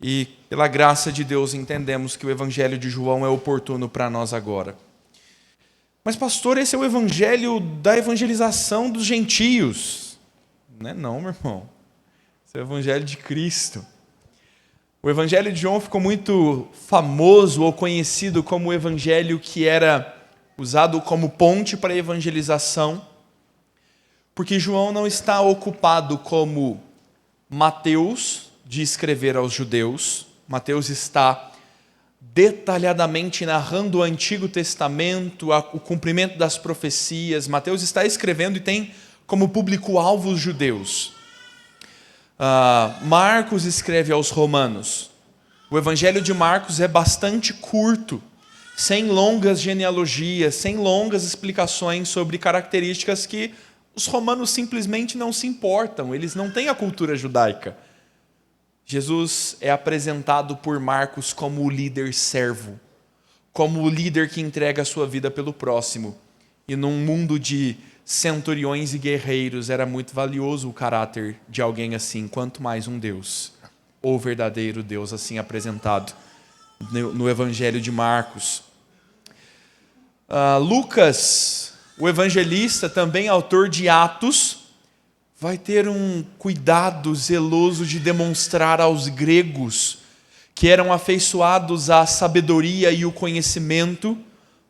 E, pela graça de Deus, entendemos que o Evangelho de João é oportuno para nós agora. Mas, pastor, esse é o Evangelho da evangelização dos gentios. Não é não, meu irmão. Esse é o Evangelho de Cristo. O Evangelho de João ficou muito famoso ou conhecido como o Evangelho que era usado como ponte para a evangelização, porque João não está ocupado como Mateus de escrever aos judeus. Mateus está detalhadamente narrando o Antigo Testamento, o cumprimento das profecias. Mateus está escrevendo e tem como público-alvo os judeus. Marcos escreve aos romanos. O Evangelho de Marcos é bastante curto, sem longas genealogias, sem longas explicações sobre características que os romanos simplesmente não se importam, eles não têm a cultura judaica. Jesus é apresentado por Marcos como o líder servo, como o líder que entrega a sua vida pelo próximo. E num mundo de centuriões e guerreiros, era muito valioso o caráter de alguém assim, quanto mais um Deus, o verdadeiro Deus assim apresentado no Evangelho de Marcos. Lucas, o evangelista, também autor de Atos, vai ter um cuidado zeloso de demonstrar aos gregos que eram afeiçoados à sabedoria e o conhecimento.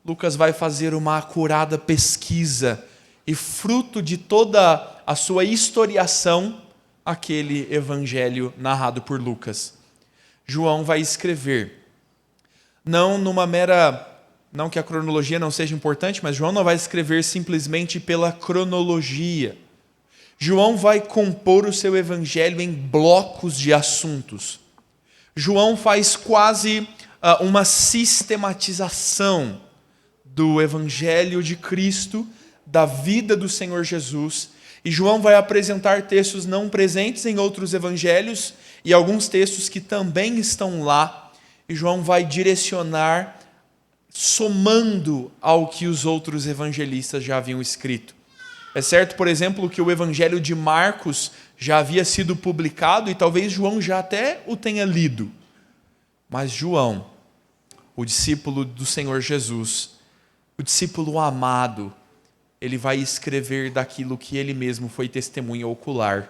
Lucas vai fazer uma acurada pesquisa e, fruto de toda a sua historiação, aquele evangelho narrado por Lucas. João vai escrever, não que a cronologia não seja importante, mas João não vai escrever simplesmente pela cronologia. João vai compor o seu evangelho em blocos de assuntos. João faz quase uma sistematização do evangelho de Cristo, da vida do Senhor Jesus. E João vai apresentar textos não presentes em outros evangelhos e alguns textos que também estão lá. E João vai direcionar somando ao que os outros evangelistas já haviam escrito. É certo, por exemplo, que o Evangelho de Marcos já havia sido publicado e talvez João já até o tenha lido. Mas João, o discípulo do Senhor Jesus, o discípulo amado, ele vai escrever daquilo que ele mesmo foi testemunha ocular.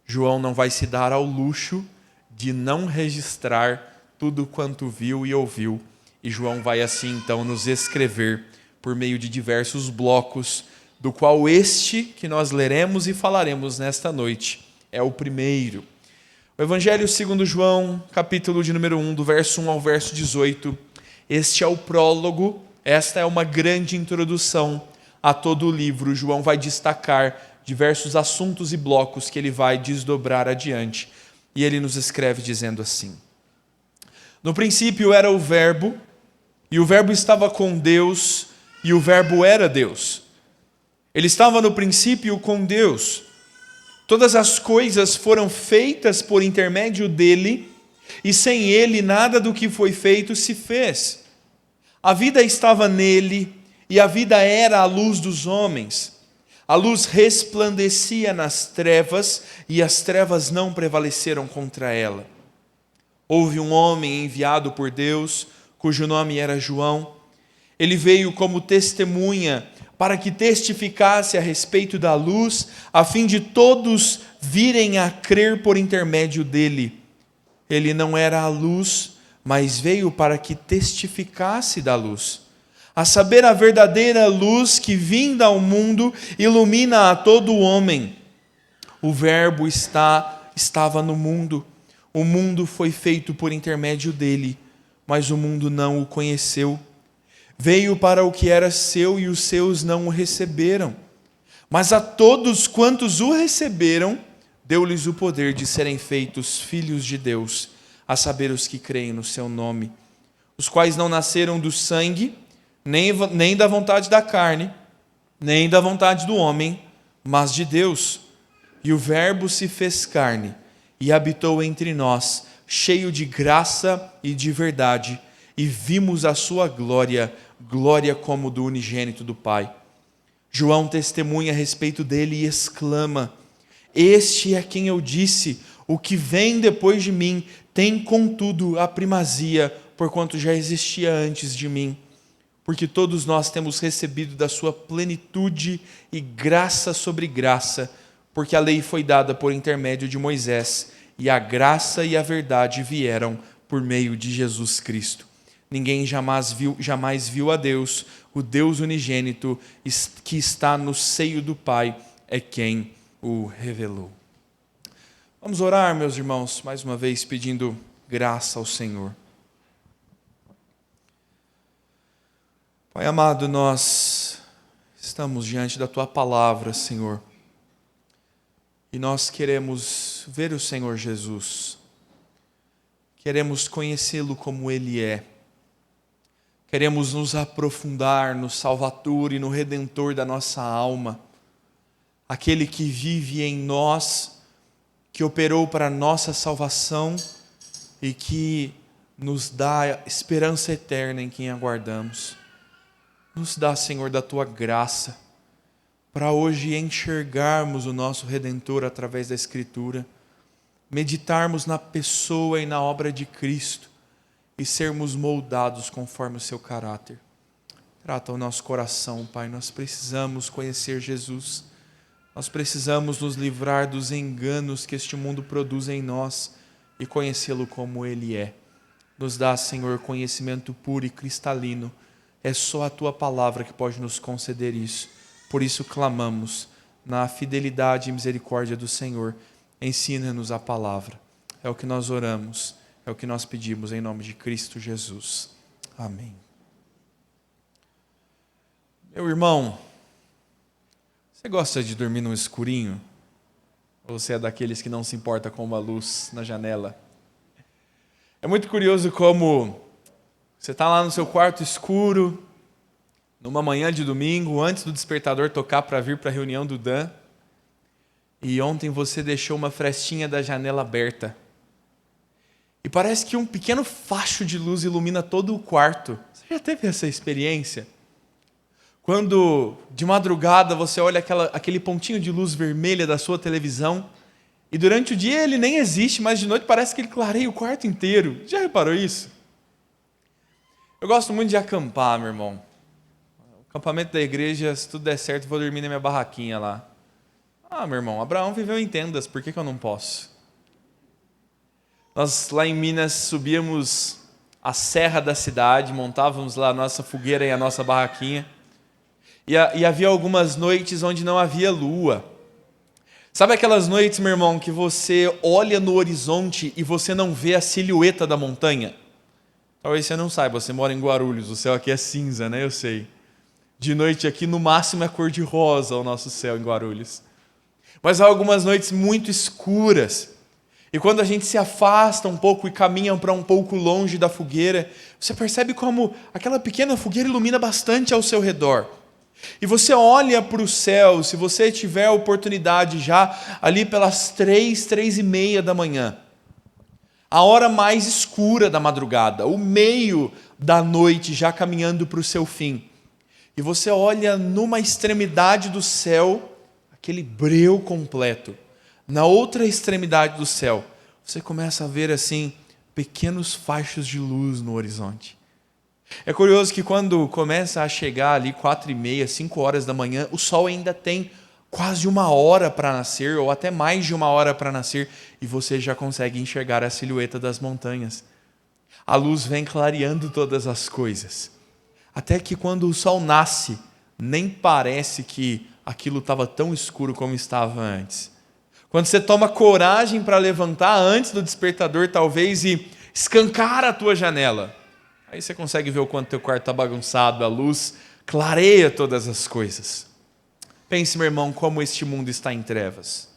João não vai se dar ao luxo de não registrar tudo quanto viu e ouviu. E João vai assim então nos escrever por meio de diversos blocos, do qual este que nós leremos e falaremos nesta noite é o primeiro. O Evangelho segundo João, capítulo de número 1, do verso 1 ao verso 18. Este é o prólogo, esta é uma grande introdução a todo o livro. João vai destacar diversos assuntos e blocos que ele vai desdobrar adiante. E ele nos escreve dizendo assim: No princípio era o Verbo, e o Verbo estava com Deus, e o Verbo era Deus. Ele estava no princípio com Deus. Todas as coisas foram feitas por intermédio dele, e sem ele nada do que foi feito se fez. A vida estava nele, e a vida era a luz dos homens. A luz resplandecia nas trevas, e as trevas não prevaleceram contra ela. Houve um homem enviado por Deus, cujo nome era João. Ele veio como testemunha para que testificasse a respeito da luz, a fim de todos virem a crer por intermédio dele. Ele não era a luz, mas veio para que testificasse da luz. A saber, a verdadeira luz que vinda ao mundo ilumina a todo homem. O Verbo estava no mundo. O mundo foi feito por intermédio dele, mas o mundo não o conheceu. Veio para o que era seu e os seus não o receberam. Mas a todos quantos o receberam, deu-lhes o poder de serem feitos filhos de Deus, a saber, os que creem no seu nome, os quais não nasceram do sangue, nem da vontade da carne, nem da vontade do homem, mas de Deus. E o Verbo se fez carne e habitou entre nós, cheio de graça e de verdade, e vimos a sua glória, glória como do unigênito do Pai. João testemunha a respeito dele e exclama: Este é quem eu disse, O que vem depois de mim tem, contudo, a primazia, porquanto já existia antes de mim. Porque todos nós temos recebido da sua plenitude e graça sobre graça, porque a lei foi dada por intermédio de Moisés, e a graça e a verdade vieram por meio de Jesus Cristo. Ninguém jamais viu a Deus, o Deus unigênito que está no seio do Pai é quem o revelou. Vamos orar, meus irmãos, mais uma vez pedindo graça ao Senhor. Pai amado, nós estamos diante da Tua palavra, Senhor, e nós queremos ver o Senhor Jesus, queremos conhecê-lo como Ele é, queremos nos aprofundar no Salvador e no Redentor da nossa alma, aquele que vive em nós, que operou para a nossa salvação e que nos dá esperança eterna em quem aguardamos. Nos dá, Senhor, da Tua graça, para hoje enxergarmos o nosso Redentor através da Escritura, meditarmos na pessoa e na obra de Cristo e sermos moldados conforme o Seu caráter. Trata o nosso coração, Pai, nós precisamos conhecer Jesus. Nós precisamos nos livrar dos enganos que este mundo produz em nós e conhecê-lo como Ele é. Nos dá, Senhor, conhecimento puro e cristalino. É só a Tua palavra que pode nos conceder isso. Por isso clamamos na fidelidade e misericórdia do Senhor. Ensina-nos a palavra. É o que nós oramos, é o que nós pedimos em nome de Cristo Jesus. Amém. Meu irmão, você gosta de dormir no escurinho? Ou você é daqueles que não se importa com uma luz na janela? É muito curioso como você está lá no seu quarto escuro, numa manhã de domingo, antes do despertador tocar para vir para a reunião do Dan, e ontem você deixou uma frestinha da janela aberta. E parece que um pequeno facho de luz ilumina todo o quarto. Você já teve essa experiência? Quando de madrugada você olha aquele pontinho de luz vermelha da sua televisão e durante o dia ele nem existe, mas de noite parece que ele clareia o quarto inteiro. Já reparou isso? Eu gosto muito de acampar, meu irmão. O acampamento da igreja, se tudo der certo, eu vou dormir na minha barraquinha lá. Ah, meu irmão, Abraão viveu em tendas, por que eu não posso? Nós lá em Minas subíamos a serra da cidade, montávamos lá a nossa fogueira e a nossa barraquinha. E havia algumas noites onde não havia lua. Sabe aquelas noites, meu irmão, que você olha no horizonte e você não vê a silhueta da montanha? Talvez você não saiba, você mora em Guarulhos, o céu aqui é cinza, né? Eu sei. De noite aqui, no máximo, é cor de rosa o nosso céu em Guarulhos. Mas há algumas noites muito escuras. E quando a gente se afasta um pouco e caminha para um pouco longe da fogueira, você percebe como aquela pequena fogueira ilumina bastante ao seu redor. E você olha para o céu, se você tiver a oportunidade já, ali pelas 3:30 da manhã, a hora mais escura da madrugada, o meio da noite já caminhando para o seu fim. E você olha numa extremidade do céu, aquele breu completo. Na outra extremidade do céu, você começa a ver assim, pequenos fachos de luz no horizonte. É curioso que quando começa a chegar ali 4:30, 5 horas da manhã, o sol ainda tem quase 1 hora para nascer, ou até mais de 1 hora para nascer, e você já consegue enxergar a silhueta das montanhas. A luz vem clareando todas as coisas. Até que quando o sol nasce, nem parece que aquilo estava tão escuro como estava antes. Quando você toma coragem para levantar antes do despertador, talvez, e escancar a tua janela, aí você consegue ver o quanto teu quarto está bagunçado, a luz clareia todas as coisas. Pense, meu irmão, como este mundo está em trevas.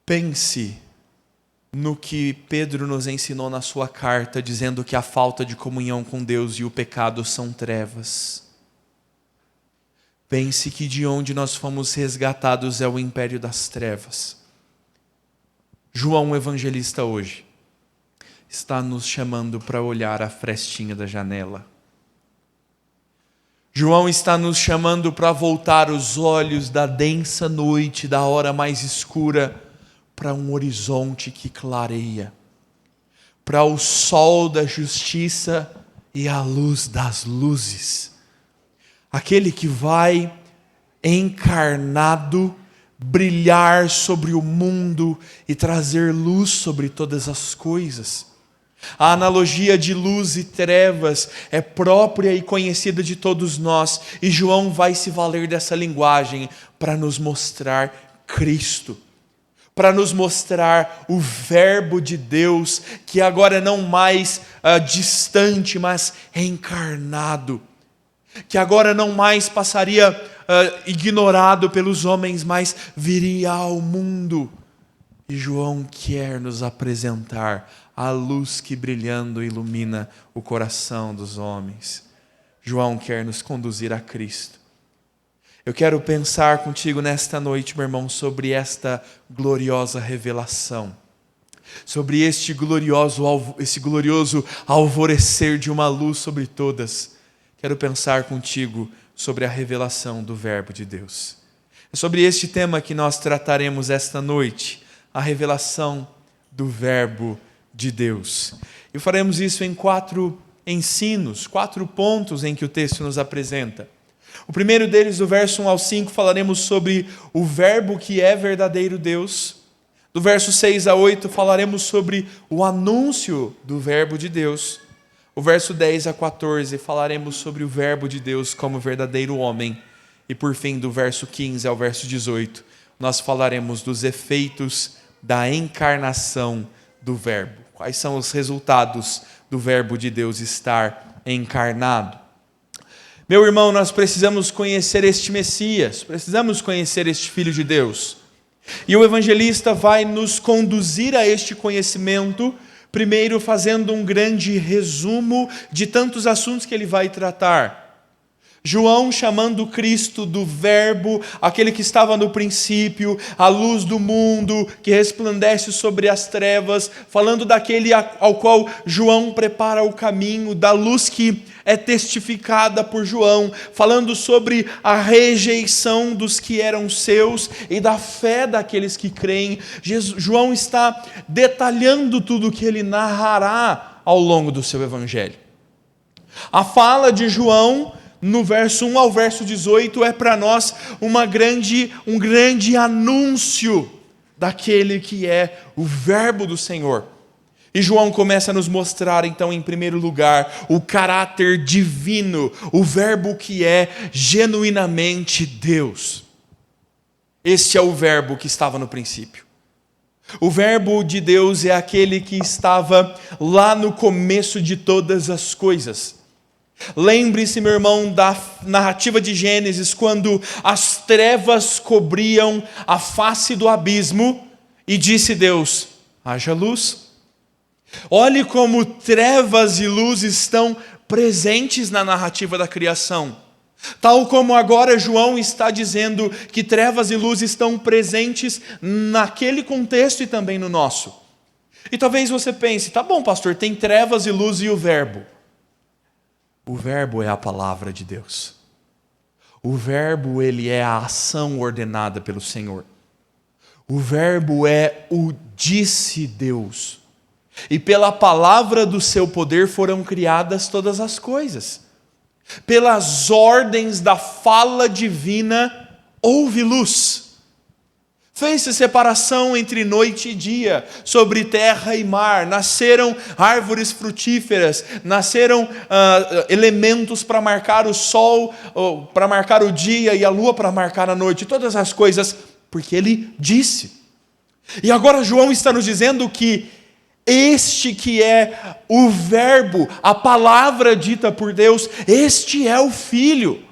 Pense no que Pedro nos ensinou na sua carta, dizendo que a falta de comunhão com Deus e o pecado são trevas. Pense que de onde nós fomos resgatados é o império das trevas. João, evangelista hoje, está nos chamando para olhar a frestinha da janela. João está nos chamando para voltar os olhos da densa noite, da hora mais escura, para um horizonte que clareia, para o sol da justiça e a luz das luzes. Aquele que vai encarnado brilhar sobre o mundo e trazer luz sobre todas as coisas. A analogia de luz e trevas é própria e conhecida de todos nós, e João vai se valer dessa linguagem para nos mostrar Cristo, para nos mostrar o Verbo de Deus, que agora não mais distante, mas encarnado, que agora não mais passaria ignorado pelos homens, mas viria ao mundo. E João quer nos apresentar a luz que brilhando ilumina o coração dos homens. João quer nos conduzir a Cristo. Eu quero pensar contigo nesta noite, meu irmão, sobre esta gloriosa revelação, sobre esse glorioso alvorecer de uma luz sobre todas. Quero pensar contigo sobre a revelação do Verbo de Deus. É sobre este tema que nós trataremos esta noite, a revelação do Verbo de Deus. E faremos isso em 4 ensinos, 4 pontos em que o texto nos apresenta. O primeiro deles, do verso 1 ao 5, falaremos sobre o Verbo que é verdadeiro Deus. Do verso 6 a 8, falaremos sobre o anúncio do Verbo de Deus. O verso 10 a 14, falaremos sobre o Verbo de Deus como verdadeiro homem. E por fim, do verso 15 ao verso 18, nós falaremos dos efeitos da encarnação do Verbo. Quais são os resultados do Verbo de Deus estar encarnado? Meu irmão, nós precisamos conhecer este Messias, precisamos conhecer este Filho de Deus. E o evangelista vai nos conduzir a este conhecimento, primeiro fazendo um grande resumo de tantos assuntos que ele vai tratar. João chamando Cristo do Verbo, aquele que estava no princípio, a luz do mundo, que resplandece sobre as trevas, falando daquele ao qual João prepara o caminho, da luz que é testificada por João, falando sobre a rejeição dos que eram seus e da fé daqueles que creem. João está detalhando tudo o que ele narrará ao longo do seu evangelho. A fala de João, no verso 1 ao verso 18, é para nós um grande anúncio daquele que é o Verbo do Senhor. E João começa a nos mostrar, então, em primeiro lugar, o caráter divino, o Verbo que é genuinamente Deus. Este é o Verbo que estava no princípio. O Verbo de Deus é aquele que estava lá no começo de todas as coisas. Lembre-se, meu irmão, da narrativa de Gênesis, quando as trevas cobriam a face do abismo, e disse Deus: haja luz. Olhe como trevas e luz estão presentes na narrativa da criação. Tal como agora João está dizendo que trevas e luz estão presentes naquele contexto e também no nosso. E talvez você pense: tá bom, pastor, tem trevas e luz e o Verbo. O Verbo é a palavra de Deus. O Verbo, ele é a ação ordenada pelo Senhor. O Verbo é o disse Deus. E pela palavra do seu poder foram criadas todas as coisas. Pelas ordens da fala divina houve luz. Fez-se separação entre noite e dia, sobre terra e mar. Nasceram árvores frutíferas, nasceram elementos para marcar o sol, para marcar o dia, e a lua para marcar a noite. Todas as coisas, porque ele disse. E agora João está nos dizendo que este que é o Verbo, a palavra dita por Deus, este é o Filho.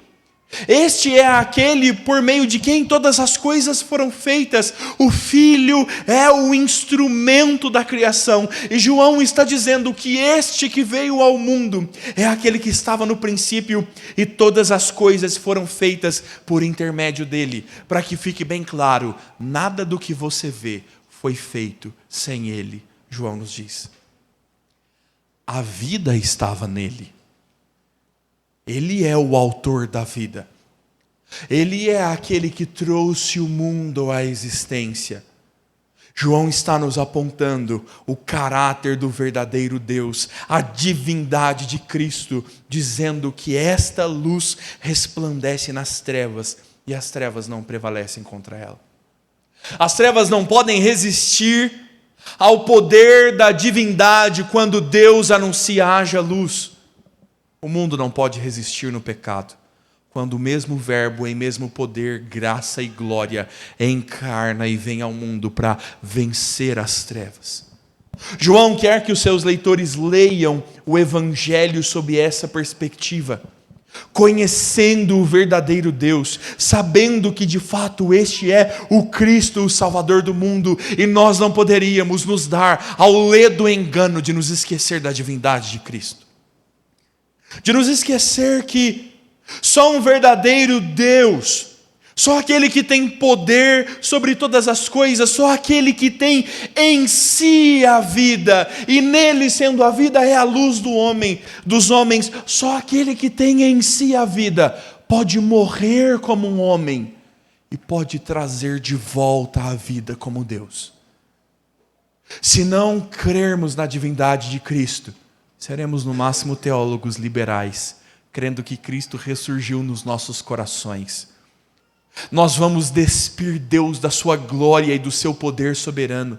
Este é aquele por meio de quem todas as coisas foram feitas. O Filho é o instrumento da criação. E João está dizendo que este que veio ao mundo é aquele que estava no princípio, e todas as coisas foram feitas por intermédio dele. Para que fique bem claro, nada do que você vê foi feito sem ele. João nos diz: a vida estava nele. Ele é o autor da vida. Ele é aquele que trouxe o mundo à existência. João está nos apontando o caráter do verdadeiro Deus, a divindade de Cristo, dizendo que esta luz resplandece nas trevas e as trevas não prevalecem contra ela. As trevas não podem resistir ao poder da divindade quando Deus anuncia haja luz. O mundo não pode resistir no pecado quando o mesmo verbo, em mesmo poder, graça e glória, encarna e vem ao mundo para vencer as trevas. João quer que os seus leitores leiam o Evangelho sob essa perspectiva, conhecendo o verdadeiro Deus, sabendo que de fato este é o Cristo, o Salvador do mundo, e nós não poderíamos nos dar ao ledo engano de nos esquecer da divindade de Cristo, de nos esquecer que só um verdadeiro Deus, só aquele que tem poder sobre todas as coisas, só aquele que tem em si a vida, e nele sendo a vida é a luz dos homens, só aquele que tem em si a vida pode morrer como um homem e pode trazer de volta a vida como Deus. Se não crermos na divindade de Cristo, seremos no máximo teólogos liberais, crendo que Cristo ressurgiu nos nossos corações. Nós vamos despir Deus da sua glória e do seu poder soberano.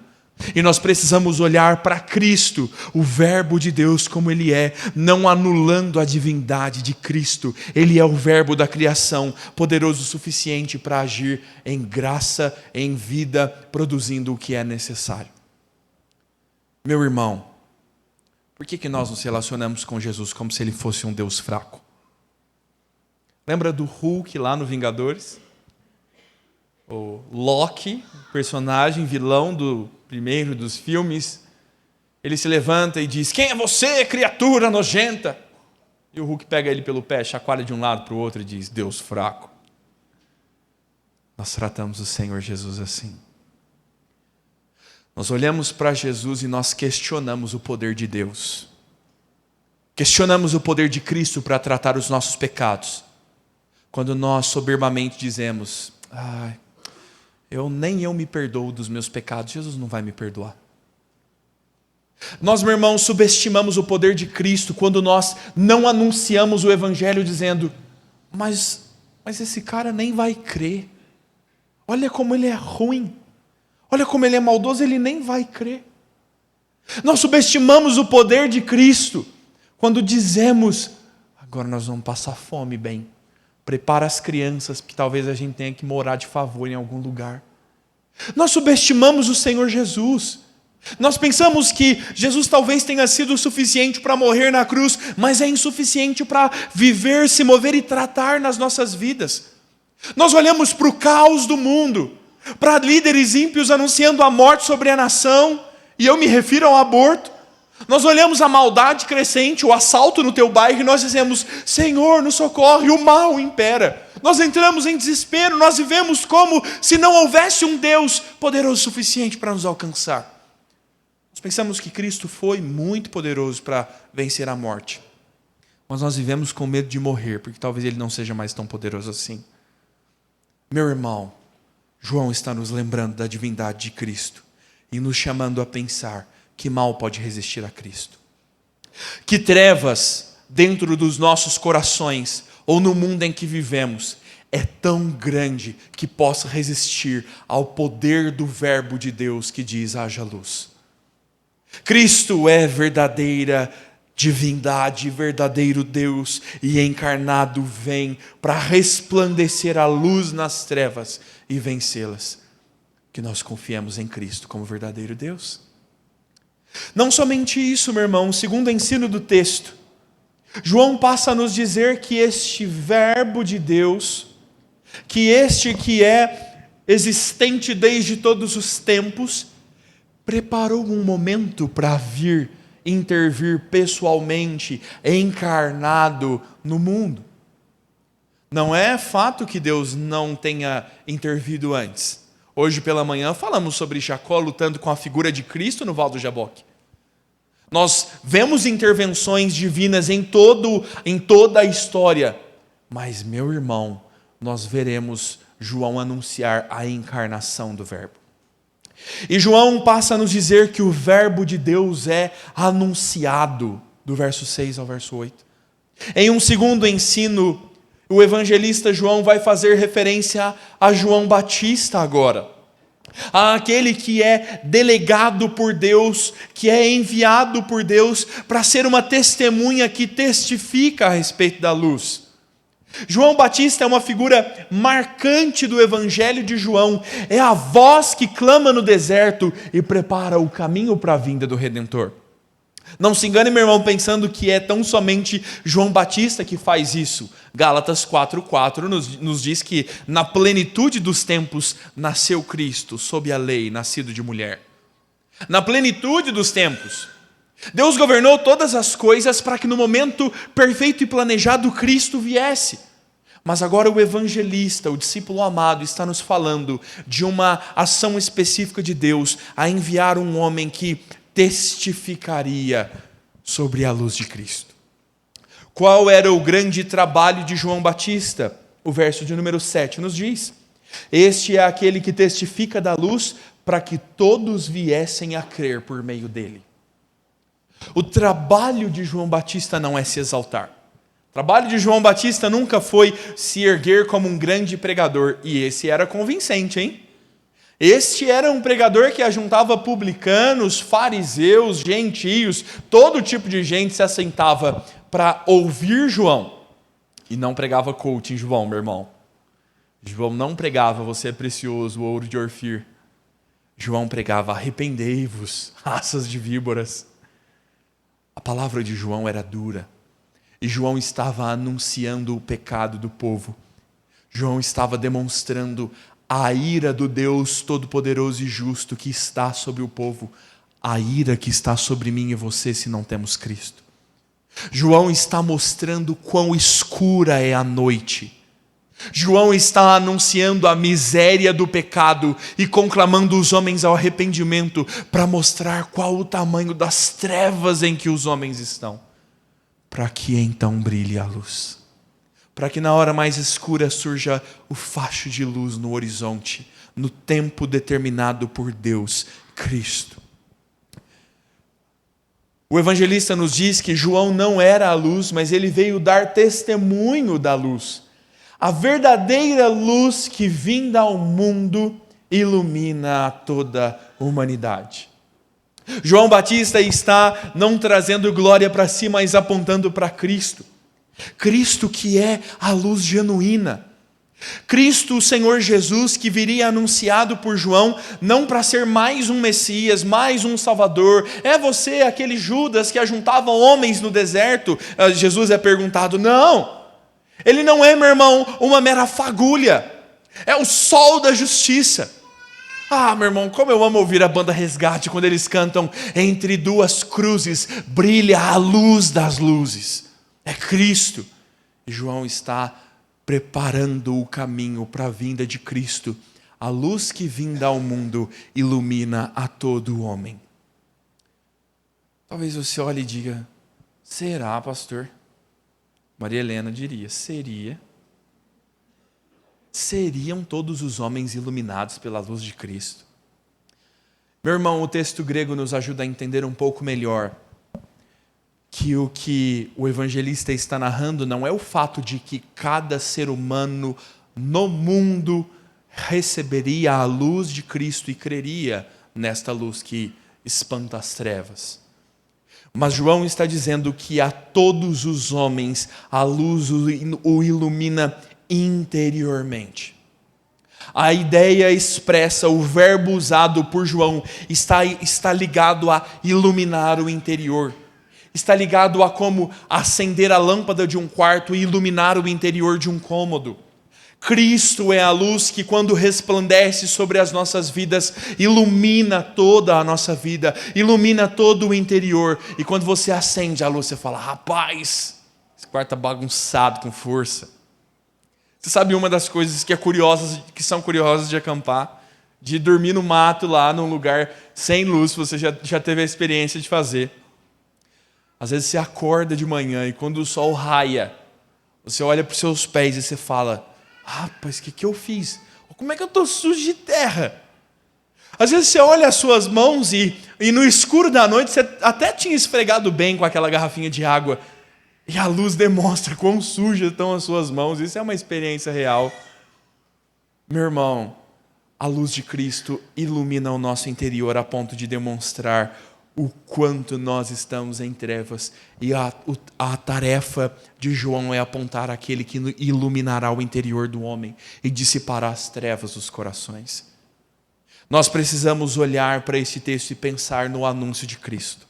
E nós precisamos olhar para Cristo, o Verbo de Deus como Ele é, não anulando a divindade de Cristo. Ele é o Verbo da criação, poderoso o suficiente para agir em graça, em vida, produzindo o que é necessário. Meu irmão, por que nós nos relacionamos com Jesus como se Ele fosse um Deus fraco? Lembra do Hulk lá no Vingadores? O Loki, personagem, vilão do primeiro dos filmes, ele se levanta e diz: quem é você, criatura nojenta? E o Hulk pega ele pelo pé, chacoalha de um lado para o outro e diz: Deus fraco. Nós tratamos o Senhor Jesus assim. Nós olhamos para Jesus e nós questionamos o poder de Deus. Questionamos o poder de Cristo para tratar os nossos pecados. Quando nós soberbamente dizemos: nem eu me perdoo dos meus pecados, Jesus não vai me perdoar. Nós, meu irmão, subestimamos o poder de Cristo quando nós não anunciamos o Evangelho dizendo: mas esse cara nem vai crer. Olha como ele é ruim. Olha como ele é maldoso, ele nem vai crer. Nós subestimamos o poder de Cristo quando dizemos: agora nós vamos passar fome, bem. Prepara as crianças, porque talvez a gente tenha que morar de favor em algum lugar. Nós subestimamos o Senhor Jesus. Nós pensamos que Jesus talvez tenha sido suficiente para morrer na cruz, mas é insuficiente para viver, se mover e tratar nas nossas vidas. Nós olhamos para o caos do mundo, para líderes ímpios anunciando a morte sobre a nação, e eu me refiro ao aborto. Nós olhamos a maldade crescente, o assalto no teu bairro, e nós dizemos: Senhor, nos socorre, o mal impera. Nós entramos em desespero, nós vivemos como se não houvesse um Deus poderoso o suficiente para nos alcançar. Nós pensamos que Cristo foi muito poderoso para vencer a morte, mas nós vivemos com medo de morrer, porque talvez Ele não seja mais tão poderoso assim. Meu irmão, João está nos lembrando da divindade de Cristo e nos chamando a pensar: que mal pode resistir a Cristo? Que trevas dentro dos nossos corações ou no mundo em que vivemos é tão grande que possa resistir ao poder do Verbo de Deus que diz: haja luz. Cristo é verdadeira divindade, verdadeiro Deus, e encarnado vem para resplandecer a luz nas trevas e vencê-las. Que nós confiemos em Cristo como verdadeiro Deus. Não somente isso, meu irmão, segundo o ensino do texto, João passa a nos dizer que este Verbo de Deus, que este que é existente desde todos os tempos, preparou um momento para vir intervir pessoalmente, encarnado no mundo. Não é fato que Deus não tenha intervido antes. Hoje pela manhã falamos sobre Jacó lutando com a figura de Cristo no Val do Jaboque. Nós vemos intervenções divinas em toda a história. Mas, meu irmão, nós veremos João anunciar a encarnação do Verbo. E João passa a nos dizer que o verbo de Deus é anunciado, do verso 6 ao verso 8. Em um segundo ensino, o evangelista João vai fazer referência a João Batista agora, àquele que é delegado por Deus, que é enviado por Deus para ser uma testemunha que testifica a respeito da luz. João Batista é uma figura marcante do Evangelho de João, é a voz que clama no deserto e prepara o caminho para a vinda do Redentor. Não se engane, meu irmão, pensando que é tão somente João Batista que faz isso. Gálatas 4:4 nos diz que na plenitude dos tempos nasceu Cristo, sob a lei, nascido de mulher. Na plenitude dos tempos, Deus governou todas as coisas para que no momento perfeito e planejado Cristo viesse. Mas agora o evangelista, o discípulo amado, está nos falando de uma ação específica de Deus a enviar um homem que testificaria sobre a luz de Cristo. Qual era o grande trabalho de João Batista? O verso de número 7 nos diz: este é aquele que testifica da luz para que todos viessem a crer por meio dele. O trabalho de João Batista não é se exaltar. O trabalho de João Batista nunca foi se erguer como um grande pregador. E esse era convincente, hein? Este era um pregador que ajuntava publicanos, fariseus, gentios, todo tipo de gente se assentava para ouvir João. E não pregava coaching, João, meu irmão. João não pregava, você é precioso, ouro de Orfir. João pregava, arrependei-vos, raças de víboras. A palavra de João era dura. E João estava anunciando o pecado do povo. João estava demonstrando a ira do Deus Todo-Poderoso e Justo que está sobre o povo. A ira que está sobre mim e você se não temos Cristo. João está mostrando quão escura é a noite. João está anunciando a miséria do pecado e conclamando os homens ao arrependimento para mostrar qual o tamanho das trevas em que os homens estão, para que então brilhe a luz, para que na hora mais escura surja o facho de luz no horizonte, no tempo determinado por Deus, Cristo. O evangelista nos diz que João não era a luz, mas ele veio dar testemunho da luz. A verdadeira luz que vinda ao mundo ilumina a toda a humanidade. João Batista está não trazendo glória para si, mas apontando para Cristo. Cristo que é a luz genuína. Cristo, o Senhor Jesus, que viria anunciado por João, não para ser mais um Messias, mais um Salvador. É você, aquele Judas que ajuntava homens no deserto? Jesus é perguntado, não. Ele não é, meu irmão, uma mera fagulha. É o sol da justiça. Ah, meu irmão, como eu amo ouvir a banda Resgate quando eles cantam entre duas cruzes, brilha a luz das luzes. É Cristo. E João está preparando o caminho para a vinda de Cristo. A luz que vinda ao mundo ilumina a todo homem. Talvez você olhe e diga, será, pastor? Maria Helena diria, seriam todos os homens iluminados pela luz de Cristo? Meu irmão, o texto grego nos ajuda a entender um pouco melhor que o evangelista está narrando não é o fato de que cada ser humano no mundo receberia a luz de Cristo e creria nesta luz que espanta as trevas. Mas João está dizendo que a todos os homens a luz o ilumina interiormente. A ideia expressa, o verbo usado por João está ligado a iluminar o interior. Está ligado a como acender a lâmpada de um quarto e iluminar o interior de um cômodo. Cristo é a luz que, quando resplandece sobre as nossas vidas, ilumina toda a nossa vida, ilumina todo o interior. E quando você acende a luz, você fala, rapaz, esse quarto está bagunçado com força. Você sabe uma das coisas que são curiosas de acampar? De dormir no mato lá, num lugar sem luz, você já teve a experiência de fazer. Às vezes você acorda de manhã e quando o sol raia, você olha para os seus pés e você fala, rapaz, o que eu fiz? Como é que eu estou sujo de terra? Às vezes você olha as suas mãos e no escuro da noite você até tinha esfregado bem com aquela garrafinha de água. E a luz demonstra quão sujas estão as suas mãos. Isso é uma experiência real. Meu irmão, a luz de Cristo ilumina o nosso interior a ponto de demonstrar o quanto nós estamos em trevas. E a tarefa de João é apontar aquele que iluminará o interior do homem e dissipará as trevas dos corações. Nós precisamos olhar para esse texto e pensar no anúncio de Cristo.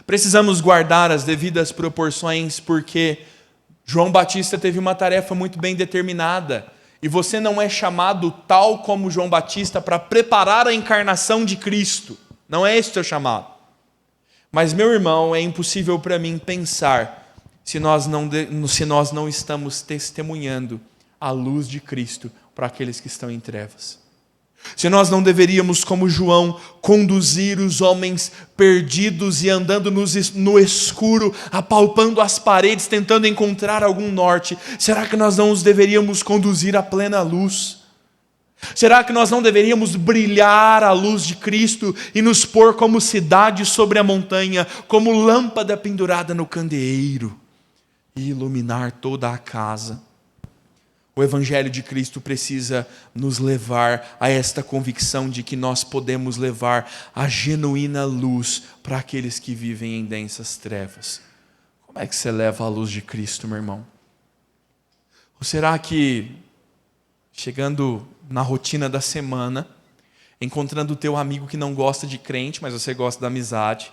Precisamos guardar as devidas proporções, porque João Batista teve uma tarefa muito bem determinada. E você não é chamado tal como João Batista para preparar a encarnação de Cristo. Não é esse o teu chamado. Mas, meu irmão, é impossível para mim pensar se nós não estamos testemunhando a luz de Cristo para aqueles que estão em trevas. Se nós não deveríamos, como João, conduzir os homens perdidos e andando no escuro, apalpando as paredes, tentando encontrar algum norte, será que nós não os deveríamos conduzir à plena luz? Será que nós não deveríamos brilhar a luz de Cristo e nos pôr como cidade sobre a montanha, como lâmpada pendurada no candeeiro e iluminar toda a casa? O Evangelho de Cristo precisa nos levar a esta convicção de que nós podemos levar a genuína luz para aqueles que vivem em densas trevas. Como é que você leva a luz de Cristo, meu irmão? Ou será que, chegando na rotina da semana, encontrando o teu amigo que não gosta de crente, mas você gosta da amizade,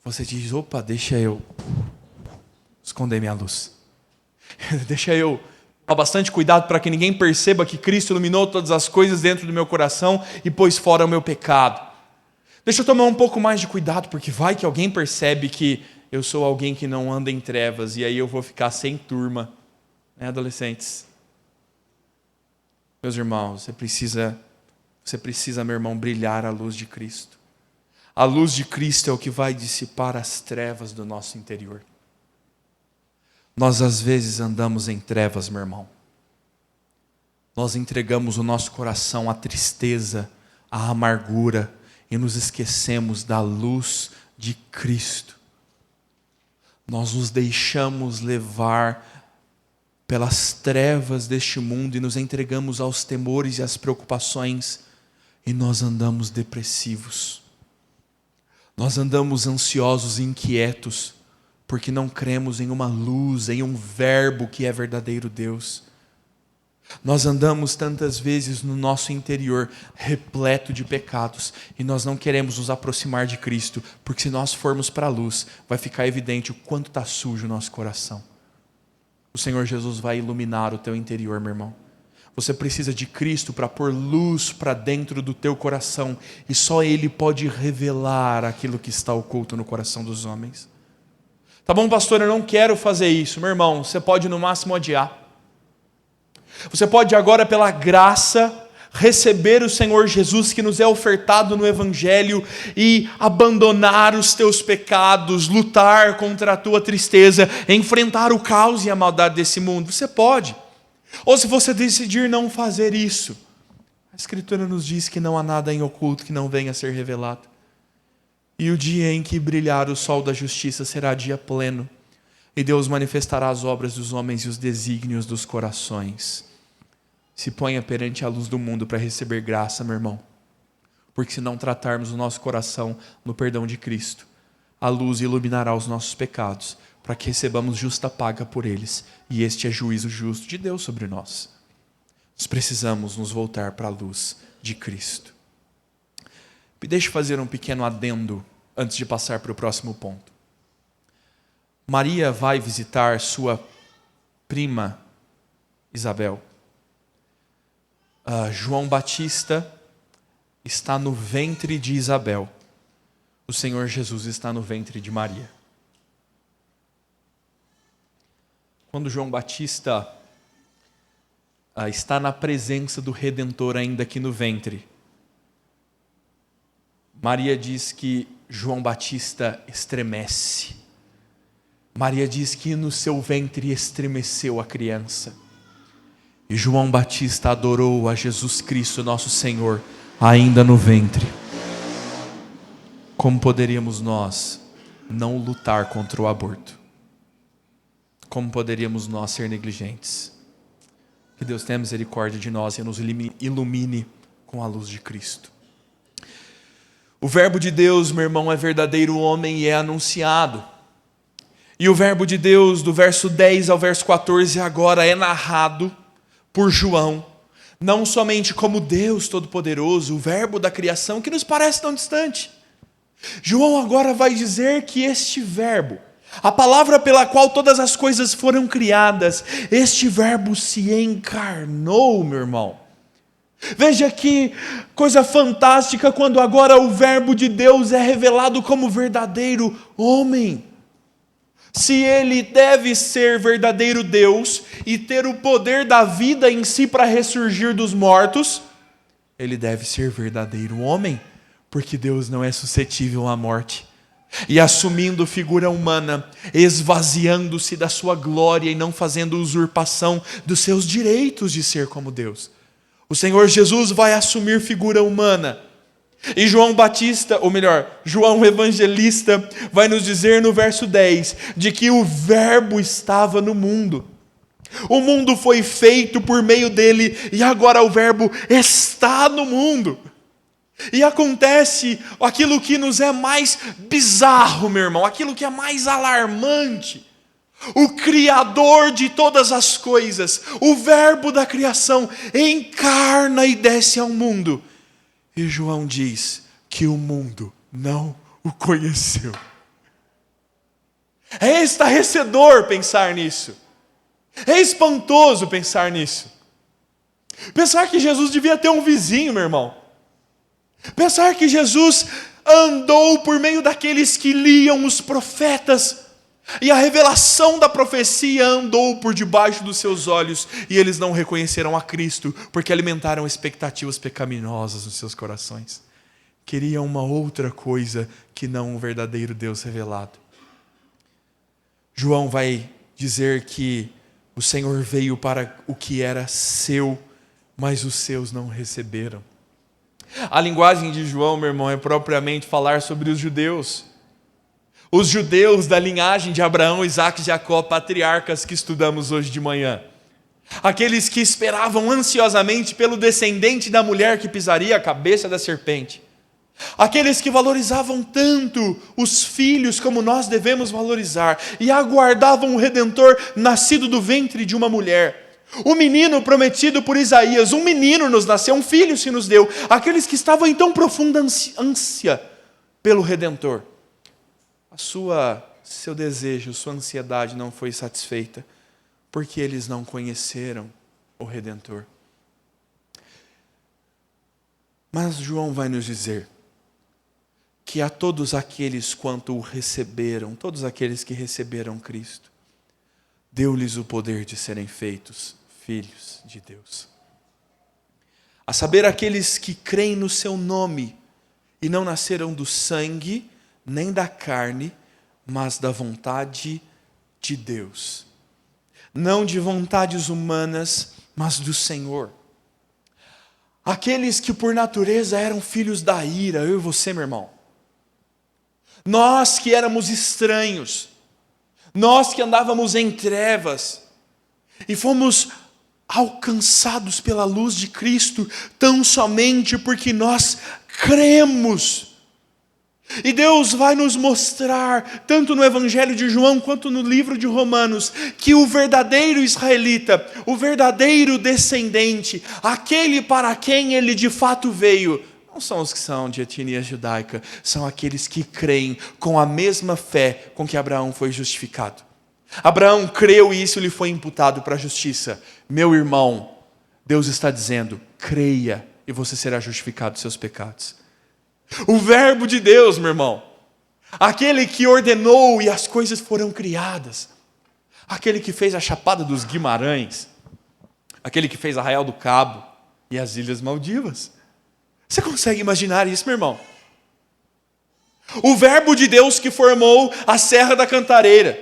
você diz, opa, deixa eu esconder minha luz. Deixa eu tomar bastante cuidado para que ninguém perceba que Cristo iluminou todas as coisas dentro do meu coração e pôs fora o meu pecado. Deixa eu tomar um pouco mais de cuidado, porque vai que alguém percebe que eu sou alguém que não anda em trevas, e aí eu vou ficar sem turma, né, adolescentes? Meus irmãos, você precisa, meu irmão, brilhar a luz de Cristo. A luz de Cristo é o que vai dissipar as trevas do nosso interior. Nós às vezes andamos em trevas, meu irmão. Nós entregamos o nosso coração à tristeza, à amargura e nos esquecemos da luz de Cristo. Nós nos deixamos levar pelas trevas deste mundo e nos entregamos aos temores e às preocupações e nós andamos depressivos. Nós andamos ansiosos e inquietos porque não cremos em uma luz, em um verbo que é verdadeiro Deus. Nós andamos tantas vezes no nosso interior repleto de pecados e nós não queremos nos aproximar de Cristo, porque se nós formos para a luz, vai ficar evidente o quanto está sujo o nosso coração. O Senhor Jesus vai iluminar o teu interior, meu irmão. Você precisa de Cristo para pôr luz para dentro do teu coração e só Ele pode revelar aquilo que está oculto no coração dos homens. Tá bom, pastor, eu não quero fazer isso. Meu irmão, você pode no máximo adiar. Você pode agora, pela graça, receber o Senhor Jesus que nos é ofertado no Evangelho e abandonar os teus pecados, lutar contra a tua tristeza, enfrentar o caos e a maldade desse mundo. Você pode. Ou se você decidir não fazer isso, a Escritura nos diz que não há nada em oculto que não venha a ser revelado. E o dia em que brilhar o sol da justiça será dia pleno, e Deus manifestará as obras dos homens e os desígnios dos corações. Se ponha perante a luz do mundo para receber graça, meu irmão. Porque se não tratarmos o nosso coração no perdão de Cristo, a luz iluminará os nossos pecados, para que recebamos justa paga por eles. E este é juízo justo de Deus sobre nós. Nós precisamos nos voltar para a luz de Cristo. Me deixe fazer um pequeno adendo antes de passar para o próximo ponto. Maria vai visitar sua prima Isabel. João Batista está no ventre de Isabel. O Senhor Jesus está no ventre de Maria. Quando João Batista está na presença do Redentor ainda aqui no ventre, Maria diz que João Batista estremece. Maria diz que no seu ventre estremeceu a criança. E João Batista adorou a Jesus Cristo, nosso Senhor, ainda no ventre. Como poderíamos nós não lutar contra o aborto? Como poderíamos nós ser negligentes? Que Deus tenha misericórdia de nós e nos ilumine com a luz de Cristo. O verbo de Deus, meu irmão, é verdadeiro homem e é anunciado. E o verbo de Deus, do verso 10 ao verso 14, agora é narrado por João, não somente como Deus Todo-Poderoso, o verbo da criação que nos parece tão distante. João agora vai dizer que este verbo, a palavra pela qual todas as coisas foram criadas, este verbo se encarnou, meu irmão. Veja que coisa fantástica quando agora o verbo de Deus é revelado como verdadeiro homem. Se ele deve ser verdadeiro Deus e ter o poder da vida em si para ressurgir dos mortos, ele deve ser verdadeiro homem, porque Deus não é suscetível à morte. E assumindo figura humana, esvaziando-se da sua glória e não fazendo usurpação dos seus direitos de ser como Deus, o Senhor Jesus vai assumir figura humana. E João Batista, ou melhor, João Evangelista, vai nos dizer no verso 10, de que o verbo estava no mundo. O mundo foi feito por meio dele, e agora o verbo está no mundo. E acontece aquilo que nos é mais bizarro, meu irmão, aquilo que é mais alarmante. O Criador de todas as coisas, o verbo da criação, encarna e desce ao mundo. E João diz que o mundo não o conheceu. É estarrecedor pensar nisso. É espantoso pensar nisso. Pensar que Jesus devia ter um vizinho, meu irmão. Pensar que Jesus andou por meio daqueles que liam os profetas, e a revelação da profecia andou por debaixo dos seus olhos, e eles não reconheceram a Cristo, porque alimentaram expectativas pecaminosas nos seus corações. Queriam uma outra coisa que não o verdadeiro Deus revelado. João vai dizer que o Senhor veio para o que era seu, mas os seus não receberam. A linguagem de João, meu irmão, é propriamente falar sobre os judeus. Os judeus da linhagem de Abraão, Isaque e Jacó, patriarcas que estudamos hoje de manhã. Aqueles que esperavam ansiosamente pelo descendente da mulher que pisaria a cabeça da serpente. Aqueles que valorizavam tanto os filhos como nós devemos valorizar e aguardavam o Redentor nascido do ventre de uma mulher. O menino prometido por Isaías, um menino nos nasceu, um filho se nos deu. Aqueles que estavam em tão profunda ânsia pelo Redentor. Seu desejo, sua ansiedade não foi satisfeita, porque eles não conheceram o Redentor. Mas João vai nos dizer que a todos aqueles quanto o receberam, todos aqueles que receberam Cristo, deu-lhes o poder de serem feitos filhos de Deus. A saber, aqueles que creem no seu nome e não nasceram do sangue, nem da carne, mas da vontade de Deus. Não de vontades humanas, mas do Senhor. Aqueles que por natureza eram filhos da ira, eu e você, meu irmão. Nós que éramos estranhos, nós que andávamos em trevas, e fomos alcançados pela luz de Cristo, tão somente porque nós cremos. E Deus vai nos mostrar, tanto no Evangelho de João, quanto no livro de Romanos, que o verdadeiro israelita, o verdadeiro descendente, aquele para quem ele de fato veio, não são os que são de etnia judaica, são aqueles que creem com a mesma fé com que Abraão foi justificado. Abraão creu e isso lhe foi imputado para a justiça. Meu irmão, Deus está dizendo, creia e você será justificado dos seus pecados. O verbo de Deus, meu irmão, aquele que ordenou e as coisas foram criadas, aquele que fez a Chapada dos Guimarães, aquele que fez Arraial do Cabo e as Ilhas Maldivas. Você consegue imaginar isso, meu irmão? O verbo de Deus que formou a Serra da Cantareira,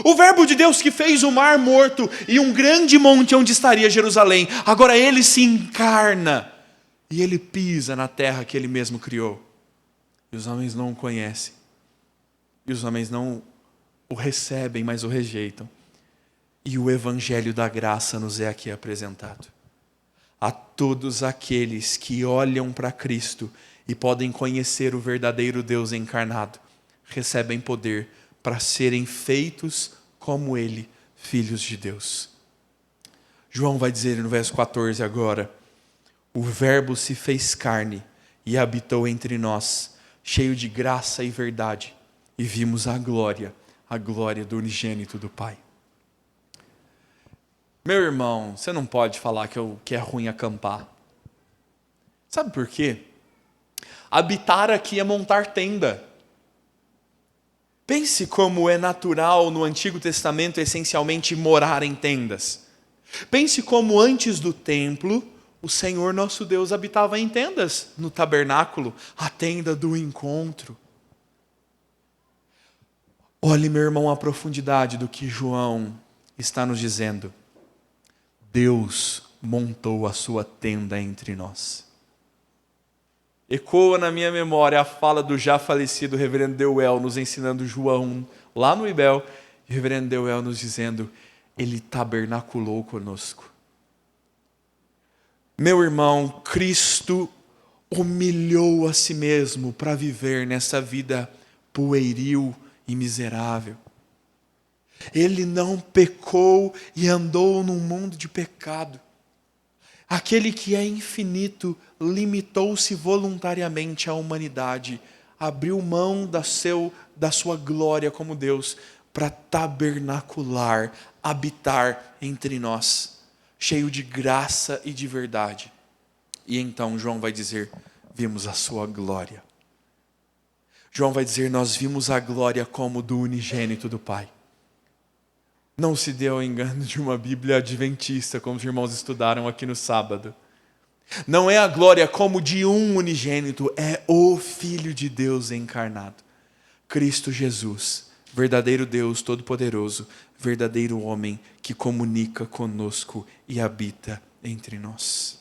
o verbo de Deus que fez o Mar Morto e um grande monte onde estaria Jerusalém, agora ele se encarna e ele pisa na terra que ele mesmo criou. E os homens não o conhecem. E os homens não o recebem, mas o rejeitam. E o evangelho da graça nos é aqui apresentado. A todos aqueles que olham para Cristo e podem conhecer o verdadeiro Deus encarnado, recebem poder para serem feitos como Ele, filhos de Deus. João vai dizer no verso 14 agora: o Verbo se fez carne e habitou entre nós, cheio de graça e verdade, e vimos a glória do unigênito do Pai. Meu irmão, você não pode falar que é ruim acampar. Sabe por quê? Habitar aqui é montar tenda. Pense como é natural no Antigo Testamento essencialmente morar em tendas. Pense como antes do templo, o Senhor nosso Deus habitava em tendas, no tabernáculo, a tenda do encontro. Olhe, meu irmão, a profundidade do que João está nos dizendo. Deus montou a sua tenda entre nós. Ecoa na minha memória a fala do já falecido reverendo Deuel nos ensinando João, lá no Ibel, e o reverendo Deuel nos dizendo: Ele tabernaculou conosco. Meu irmão, Cristo humilhou a si mesmo para viver nessa vida pueril e miserável. Ele não pecou e andou num mundo de pecado. Aquele que é infinito limitou-se voluntariamente à humanidade, abriu mão da sua glória como Deus para tabernacular, habitar entre nós, cheio de graça e de verdade. E então João vai dizer: vimos a sua glória. João vai dizer: nós vimos a glória como do unigênito do Pai. Não se dê ao engano de uma Bíblia adventista, como os irmãos estudaram aqui no sábado. Não é a glória como de um unigênito, é o Filho de Deus encarnado. Cristo Jesus, verdadeiro Deus Todo-Poderoso, verdadeiro homem que comunica conosco e habita entre nós.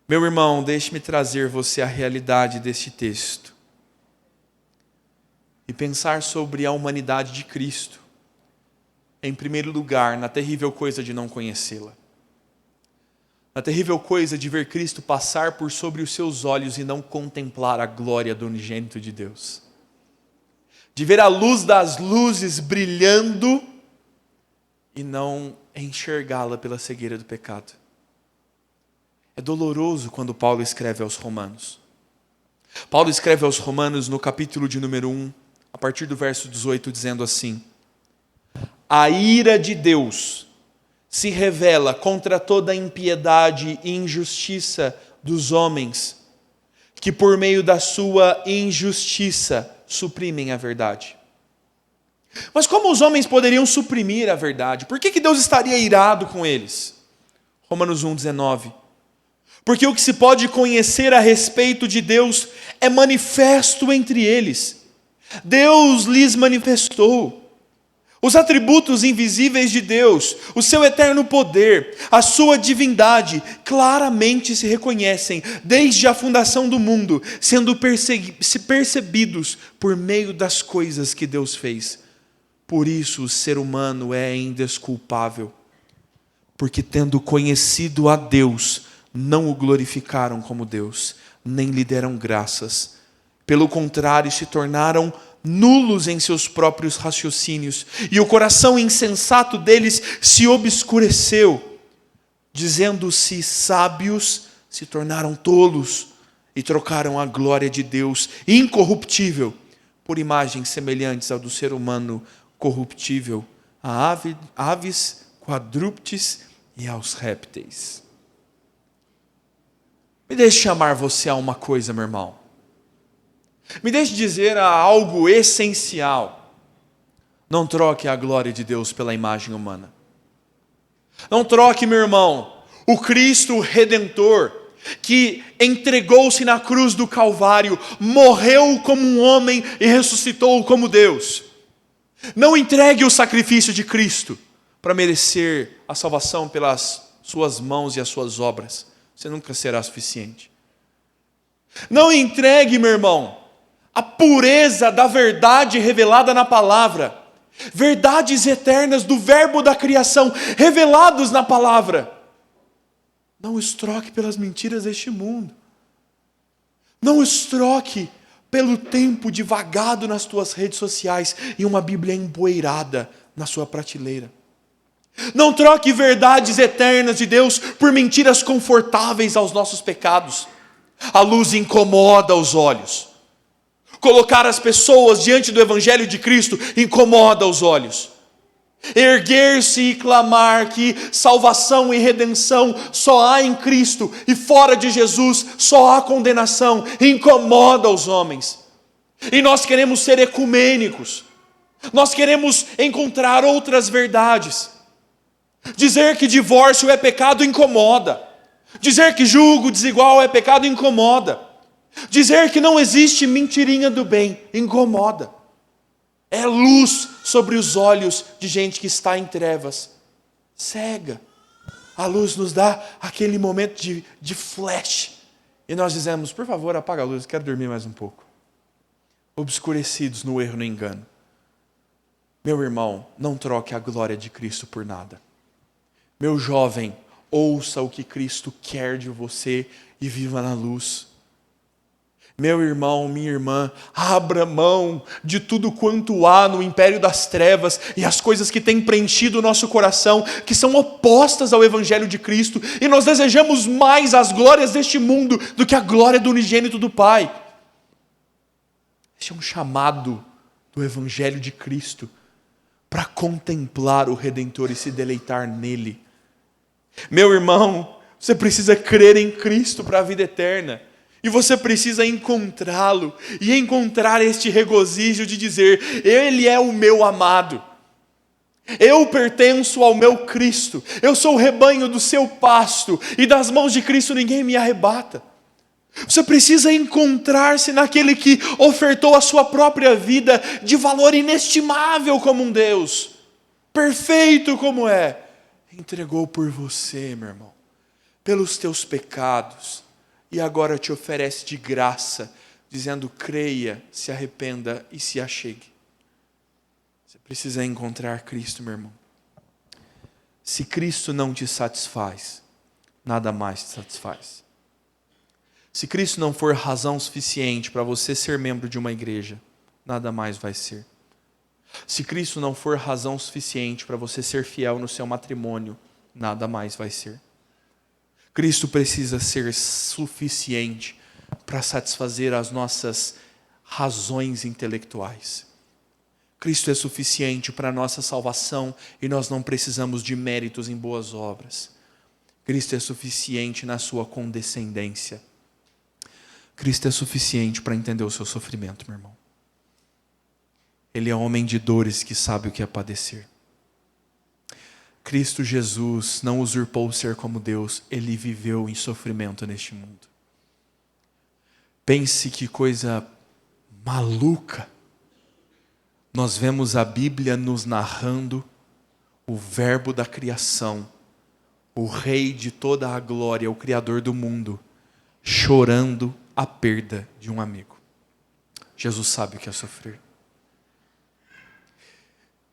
Meu irmão, deixe-me trazer você à realidade deste texto e pensar sobre a humanidade de Cristo. Em primeiro lugar, na terrível coisa de não conhecê-la. Na terrível coisa de ver Cristo passar por sobre os seus olhos e não contemplar a glória do unigênito de Deus. De ver a luz das luzes brilhando e não enxergá-la pela cegueira do pecado. É doloroso quando Paulo escreve aos Romanos. Paulo escreve aos Romanos no capítulo de número 1, a partir do verso 18, dizendo assim: a ira de Deus se revela contra toda a impiedade e injustiça dos homens, que por meio da sua injustiça suprimem a verdade. Mas como os homens poderiam suprimir a verdade? Por que Deus estaria irado com eles? Romanos 1,19. Porque o que se pode conhecer a respeito de Deus é manifesto entre eles. Deus lhes manifestou. Os atributos invisíveis de Deus, o seu eterno poder, a sua divindade, claramente se reconhecem desde a fundação do mundo, sendo percebidos por meio das coisas que Deus fez. Por isso o ser humano é indesculpável, porque tendo conhecido a Deus, não o glorificaram como Deus, nem lhe deram graças. Pelo contrário, se tornaram nulos em seus próprios raciocínios, e o coração insensato deles se obscureceu. Dizendo-se sábios, se tornaram tolos, e trocaram a glória de Deus incorruptível por imagens semelhantes ao do ser humano corruptível, a aves, quadrúpedes e aos répteis. Me deixe chamar você a uma coisa, meu irmão. Me deixe dizer algo essencial. Não troque a glória de Deus pela imagem humana. Não troque, meu irmão, o Cristo Redentor, que entregou-se na cruz do Calvário, morreu como um homem e ressuscitou como Deus. Não entregue o sacrifício de Cristo para merecer a salvação pelas suas mãos e as suas obras. você nunca será suficiente. Não entregue, meu irmão, a pureza da verdade revelada na palavra, verdades eternas do verbo da criação, revelados na palavra. Não os troque pelas mentiras deste mundo. Não os troque pelo tempo divagado nas tuas redes sociais e uma Bíblia empoeirada na sua prateleira. Não troque verdades eternas de Deus por mentiras confortáveis aos nossos pecados. A luz incomoda os olhos. Colocar as pessoas diante do Evangelho de Cristo incomoda os olhos. Erguer-se e clamar que salvação e redenção só há em Cristo e fora de Jesus só há condenação, incomoda os homens. E nós queremos ser ecumênicos, nós queremos encontrar outras verdades. Dizer que divórcio é pecado incomoda. Dizer que julgo desigual é pecado incomoda. Dizer que não existe mentirinha do bem incomoda. É luz sobre os olhos de gente que está em trevas. Cega. A luz nos dá aquele momento de flash. E nós dizemos, por favor, apaga a luz, quero dormir mais um pouco. Obscurecidos no erro e no engano. Meu irmão, não troque a glória de Cristo por nada. Meu jovem, ouça o que Cristo quer de você e viva na luz. Meu irmão, minha irmã, abra mão de tudo quanto há no império das trevas e as coisas que têm preenchido o nosso coração, que são opostas ao Evangelho de Cristo, e nós desejamos mais as glórias deste mundo do que a glória do unigênito do Pai. Este é um chamado do Evangelho de Cristo para contemplar o Redentor e se deleitar nele. Meu irmão, você precisa crer em Cristo para a vida eterna. E você precisa encontrá-lo e encontrar este regozijo de dizer, Ele é o meu amado. Eu pertenço ao meu Cristo. Eu sou o rebanho do seu pasto e das mãos de Cristo ninguém me arrebata. Você precisa encontrar-se naquele que ofertou a sua própria vida de valor inestimável como um Deus, perfeito como é. Entregou por você, meu irmão, pelos teus pecados, e agora te oferece de graça, dizendo, creia, se arrependa e se achegue. Você precisa encontrar Cristo, meu irmão. Se Cristo não te satisfaz, nada mais te satisfaz. Se Cristo não for razão suficiente para você ser membro de uma igreja, nada mais vai ser. Se Cristo não for razão suficiente para você ser fiel no seu matrimônio, nada mais vai ser. Cristo precisa ser suficiente para satisfazer as nossas razões intelectuais. Cristo é suficiente para a nossa salvação e nós não precisamos de méritos em boas obras. Cristo é suficiente na sua condescendência. Cristo é suficiente para entender o seu sofrimento, meu irmão. Ele é homem de dores que sabe o que é padecer. Cristo Jesus não usurpou o ser como Deus, Ele viveu em sofrimento neste mundo. Pense que coisa maluca. Nós vemos a Bíblia nos narrando o verbo da criação, o rei de toda a glória, o criador do mundo, chorando a perda de um amigo. Jesus sabe o que é sofrer.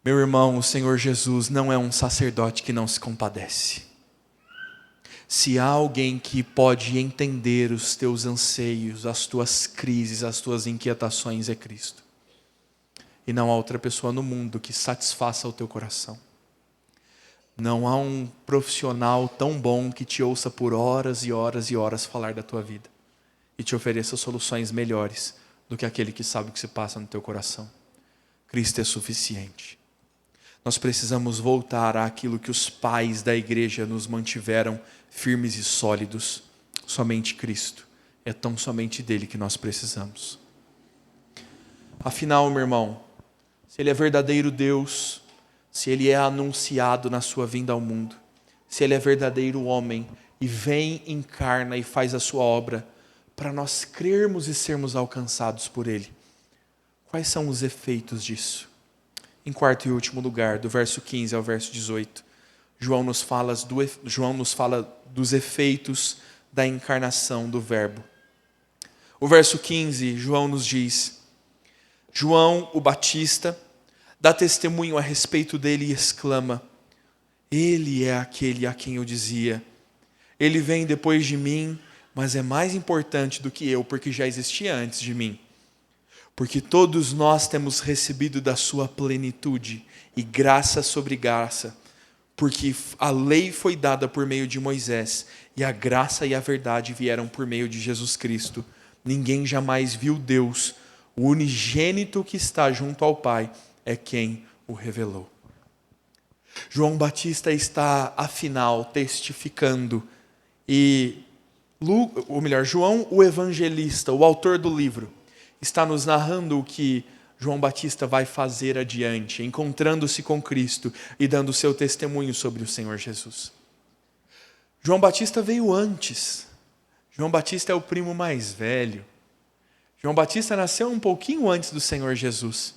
Meu irmão, o Senhor Jesus não é um sacerdote que não se compadece. Se há alguém que pode entender os teus anseios, as tuas crises, as tuas inquietações, é Cristo. E não há outra pessoa no mundo que satisfaça o teu coração. Não há um profissional tão bom que te ouça por horas e horas e horas falar da tua vida e te ofereça soluções melhores do que aquele que sabe o que se passa no teu coração. Cristo é suficiente. Nós precisamos voltar àquilo que os pais da igreja nos mantiveram firmes e sólidos. Somente Cristo. É tão somente dele que nós precisamos. Afinal, meu irmão, se ele é verdadeiro Deus, se ele é anunciado na sua vinda ao mundo, se ele é verdadeiro homem e vem, encarna e faz a sua obra, para nós crermos e sermos alcançados por ele. Quais são os efeitos disso? Em quarto e último lugar, do verso 15 ao verso 18, João nos fala dos efeitos da encarnação do Verbo. O verso 15, João nos diz: João, o Batista, dá testemunho a respeito dele e exclama: ele é aquele a quem eu dizia, ele vem depois de mim, mas é mais importante do que eu, porque já existia antes de mim. Porque todos nós temos recebido da sua plenitude, e graça sobre graça, porque a lei foi dada por meio de Moisés, e a graça e a verdade vieram por meio de Jesus Cristo. Ninguém jamais viu Deus, o unigênito que está junto ao Pai é quem o revelou. João Batista está, afinal, testificando, João, o evangelista, o autor do livro, está nos narrando o que João Batista vai fazer adiante, encontrando-se com Cristo e dando seu testemunho sobre o Senhor Jesus. João Batista veio antes. João Batista é o primo mais velho. João Batista nasceu um pouquinho antes do Senhor Jesus.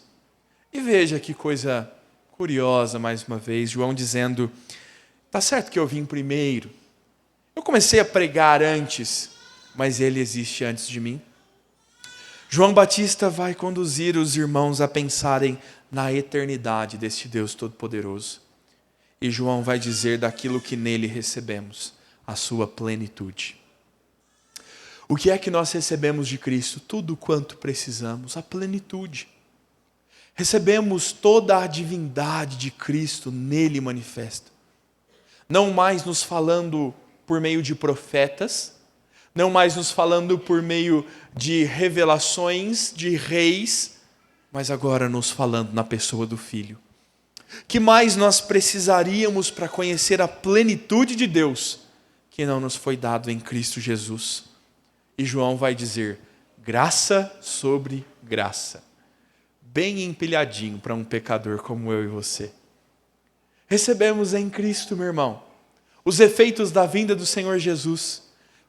E veja que coisa curiosa, mais uma vez, João dizendo: tá certo que eu vim primeiro. Eu comecei a pregar antes, mas ele existe antes de mim. João Batista vai conduzir os irmãos a pensarem na eternidade deste Deus Todo-Poderoso. E João vai dizer daquilo que nele recebemos, a sua plenitude. O que é que nós recebemos de Cristo? Tudo quanto precisamos, a plenitude. Recebemos toda a divindade de Cristo nele manifesta. Não mais nos falando por meio de profetas, não mais nos falando por meio de revelações de reis, mas agora nos falando na pessoa do Filho. Que mais nós precisaríamos para conhecer a plenitude de Deus, que não nos foi dado em Cristo Jesus? E João vai dizer: graça sobre graça. Bem empilhadinho para um pecador como eu e você. Recebemos em Cristo, meu irmão, os efeitos da vinda do Senhor Jesus,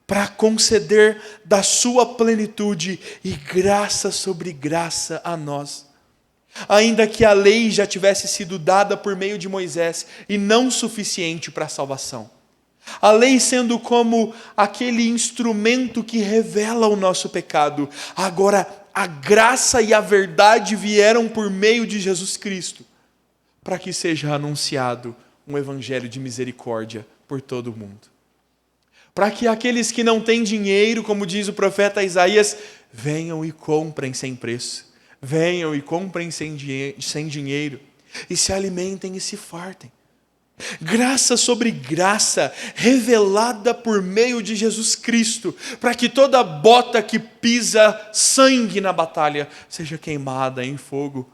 para conceder da sua plenitude e graça sobre graça a nós. Ainda que a lei já tivesse sido dada por meio de Moisés e não suficiente para a salvação. A lei sendo como aquele instrumento que revela o nosso pecado. Agora, a graça e a verdade vieram por meio de Jesus Cristo, para que seja anunciado um evangelho de misericórdia por todo o mundo. Para que aqueles que não têm dinheiro, como diz o profeta Isaías, venham e comprem sem preço. Venham e comprem sem dinheiro. E se alimentem e se fartem. Graça sobre graça, revelada por meio de Jesus Cristo, para que toda bota que pisa sangue na batalha seja queimada em fogo.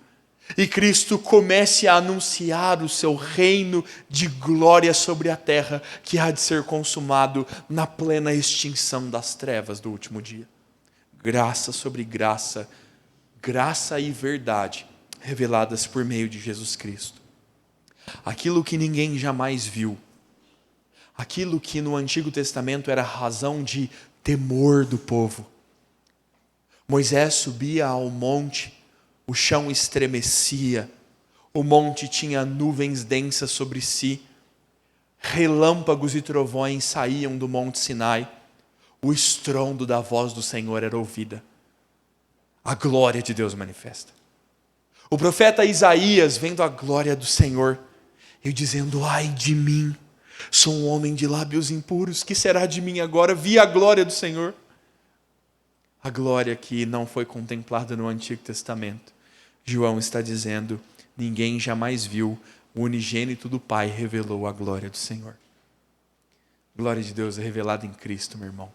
E Cristo comece a anunciar o seu reino de glória sobre a terra, que há de ser consumado na plena extinção das trevas do último dia. Graça sobre graça, graça e verdade, reveladas por meio de Jesus Cristo. Aquilo que ninguém jamais viu, aquilo que no Antigo Testamento era razão de temor do povo. Moisés subia ao monte, o chão estremecia, o monte tinha nuvens densas sobre si, relâmpagos e trovões saíam do monte Sinai, o estrondo da voz do Senhor era ouvida. A glória de Deus manifesta. O profeta Isaías, vendo a glória do Senhor, e dizendo: ai de mim, sou um homem de lábios impuros, que será de mim agora? Vi a glória do Senhor. A glória que não foi contemplada no Antigo Testamento. João está dizendo: ninguém jamais viu, o unigênito do Pai revelou a glória do Senhor. A glória de Deus é revelada em Cristo, meu irmão.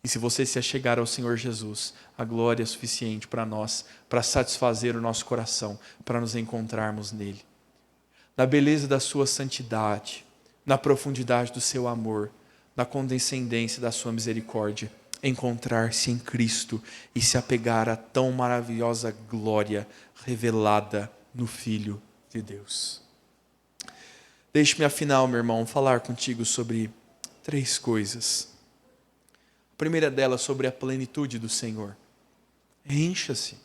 E se você se achegar ao Senhor Jesus, a glória é suficiente para nós, para satisfazer o nosso coração, para nos encontrarmos nele. Na beleza da sua santidade, na profundidade do seu amor, na condescendência da sua misericórdia, encontrar-se em Cristo e se apegar à tão maravilhosa glória revelada no Filho de Deus. Deixe-me, afinal, meu irmão, falar contigo sobre 3 coisas. A primeira delas, sobre a plenitude do Senhor. Encha-se.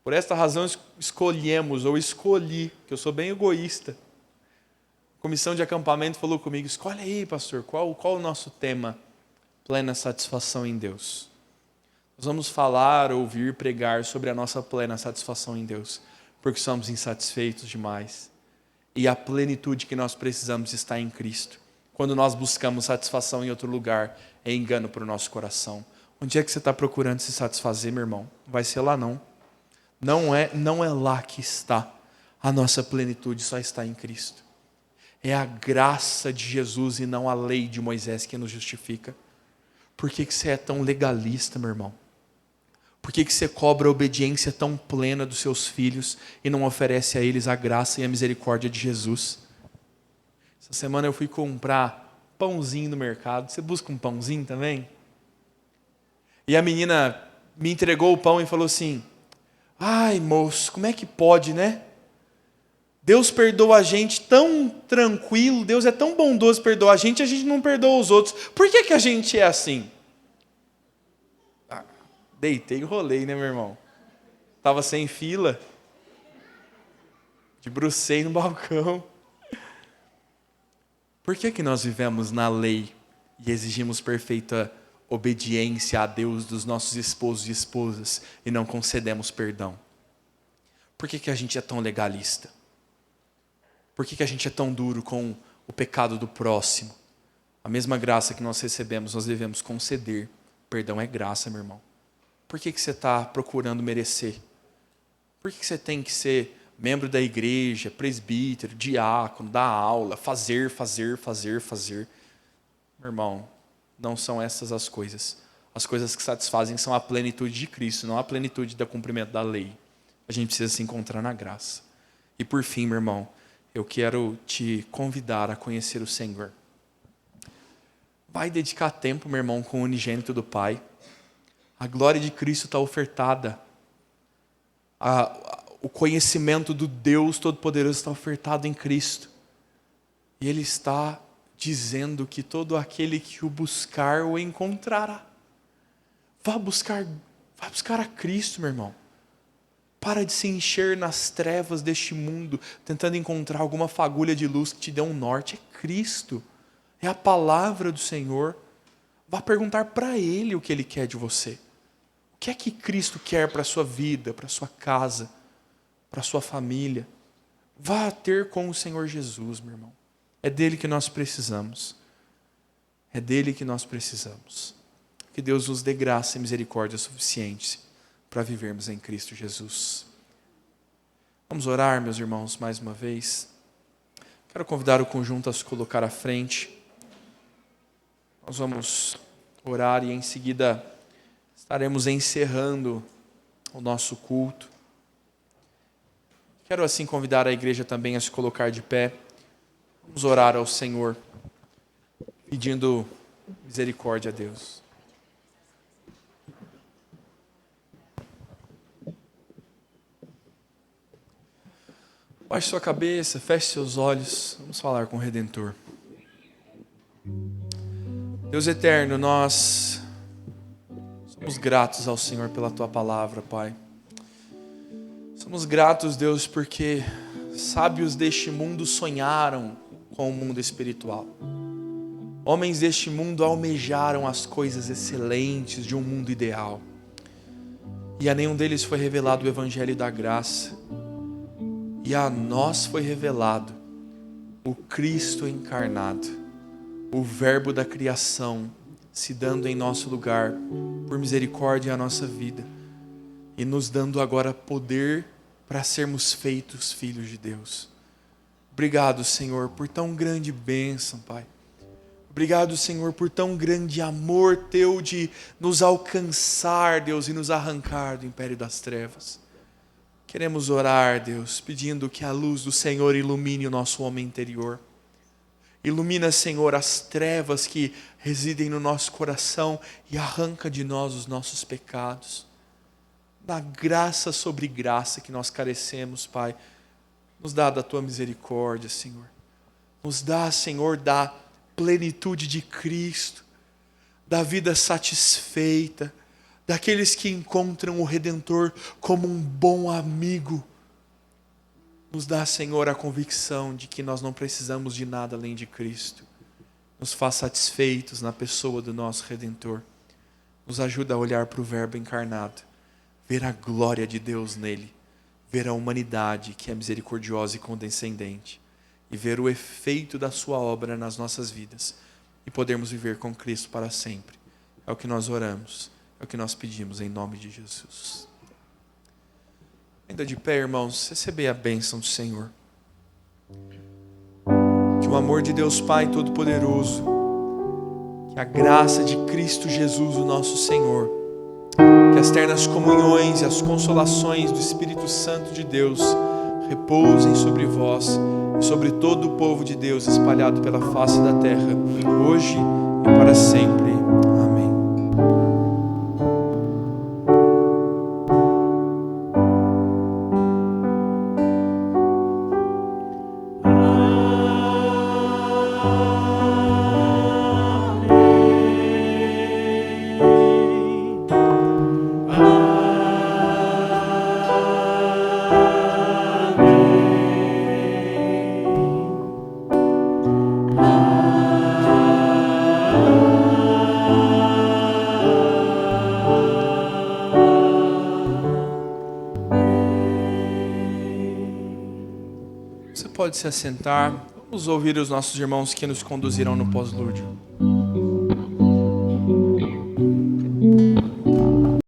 Por esta razão escolhi, que eu sou bem egoísta. A comissão de acampamento falou comigo: escolhe aí, pastor, qual o nosso tema? plena satisfação em Deus. Nós vamos falar, ouvir, pregar sobre a nossa plena satisfação em Deus, porque somos insatisfeitos demais. E a plenitude que nós precisamos está em Cristo. Quando nós buscamos satisfação em outro lugar, é engano para o nosso coração. Onde é que você está procurando se satisfazer, meu irmão? Não vai ser lá não. Não é lá que está. A nossa plenitude só está em Cristo. É a graça de Jesus e não a lei de Moisés que nos justifica. Por que você é tão legalista, meu irmão? Por que você cobra a obediência tão plena dos seus filhos e não oferece a eles a graça e a misericórdia de Jesus? Essa semana eu fui comprar pãozinho no mercado. Você busca um pãozinho também? E a menina me entregou o pão e falou assim: ai, moço, como é que pode, né? Deus perdoa a gente tão tranquilo, Deus é tão bondoso perdoar a gente não perdoa os outros. Por que a gente é assim? Deitei e rolei, né, meu irmão? Estava sem fila, debrucei no balcão. Por que nós vivemos na lei e exigimos perfeita obediência a Deus dos nossos esposos e esposas e não concedemos perdão? Por que a gente é tão legalista? Por que a gente é tão duro com o pecado do próximo? A mesma graça que nós recebemos, nós devemos conceder. Perdão é graça, meu irmão. Por que você está procurando merecer? Por que você tem que ser membro da igreja, presbítero, diácono, dar aula, fazer? Meu irmão, não são essas as coisas. As coisas que satisfazem são a plenitude de Cristo, não a plenitude do cumprimento da lei. A gente precisa se encontrar na graça. E por fim, meu irmão, eu quero te convidar a conhecer o Senhor. Vai dedicar tempo, meu irmão, com o unigênito do Pai. A glória de Cristo está ofertada. O conhecimento do Deus Todo-Poderoso está ofertado em Cristo. E Ele está dizendo que todo aquele que o buscar o encontrará. Vá buscar a Cristo, meu irmão. Para de se encher nas trevas deste mundo, tentando encontrar alguma fagulha de luz que te dê um norte. É Cristo, é a palavra do Senhor. Vá perguntar para Ele o que Ele quer de você. O que é que Cristo quer para a sua vida, para a sua casa, para a sua família? Vá ter com o Senhor Jesus, meu irmão. É dele que nós precisamos. É dele que nós precisamos. Que Deus nos dê graça e misericórdia suficientes para vivermos em Cristo Jesus. Vamos orar, meus irmãos, mais uma vez. Quero convidar o conjunto a se colocar à frente. Nós vamos orar e em seguida estaremos encerrando o nosso culto. Quero assim convidar a igreja também a se colocar de pé. Vamos orar ao Senhor, pedindo misericórdia a Deus. Baixe sua cabeça, feche seus olhos, vamos falar com o Redentor. Deus eterno, nós somos gratos ao Senhor pela Tua palavra, Pai. Somos gratos, Deus, porque sábios deste mundo sonharam com o mundo espiritual. Homens deste mundo almejaram as coisas excelentes de um mundo ideal. E a nenhum deles foi revelado o Evangelho da graça. E a nós foi revelado o Cristo encarnado, o Verbo da criação, se dando em nosso lugar, por misericórdia à nossa vida, e nos dando agora poder para sermos feitos filhos de Deus. Obrigado, Senhor, por tão grande bênção, Pai. Obrigado, Senhor, por tão grande amor Teu de nos alcançar, Deus, e nos arrancar do império das trevas. Queremos orar, Deus, pedindo que a luz do Senhor ilumine o nosso homem interior. Ilumina, Senhor, as trevas que residem no nosso coração e arranca de nós os nossos pecados. Dá graça sobre graça que nós carecemos, Pai. Nos dá da Tua misericórdia, Senhor. Nos dá, Senhor, da plenitude de Cristo, da vida satisfeita, daqueles que encontram o Redentor como um bom amigo. Nos dá, Senhor, a convicção de que nós não precisamos de nada além de Cristo. nos faz satisfeitos na pessoa do nosso Redentor. Nos ajuda a olhar para o Verbo encarnado, ver a glória de Deus nele, ver a humanidade que é misericordiosa e condescendente, e ver o efeito da sua obra nas nossas vidas, e podermos viver com Cristo para sempre. É o que nós oramos, é o que nós pedimos em nome de Jesus. Ainda de pé, irmãos, receber a bênção do Senhor. Que o amor de Deus Pai Todo-Poderoso, que a graça de Cristo Jesus, o nosso Senhor, que as ternas comunhões e as consolações do Espírito Santo de Deus repousem sobre vós e sobre todo o povo de Deus espalhado pela face da terra, hoje e para sempre. Amém. Você pode se assentar. Vamos ouvir os nossos irmãos que nos conduzirão no pós-lúdio.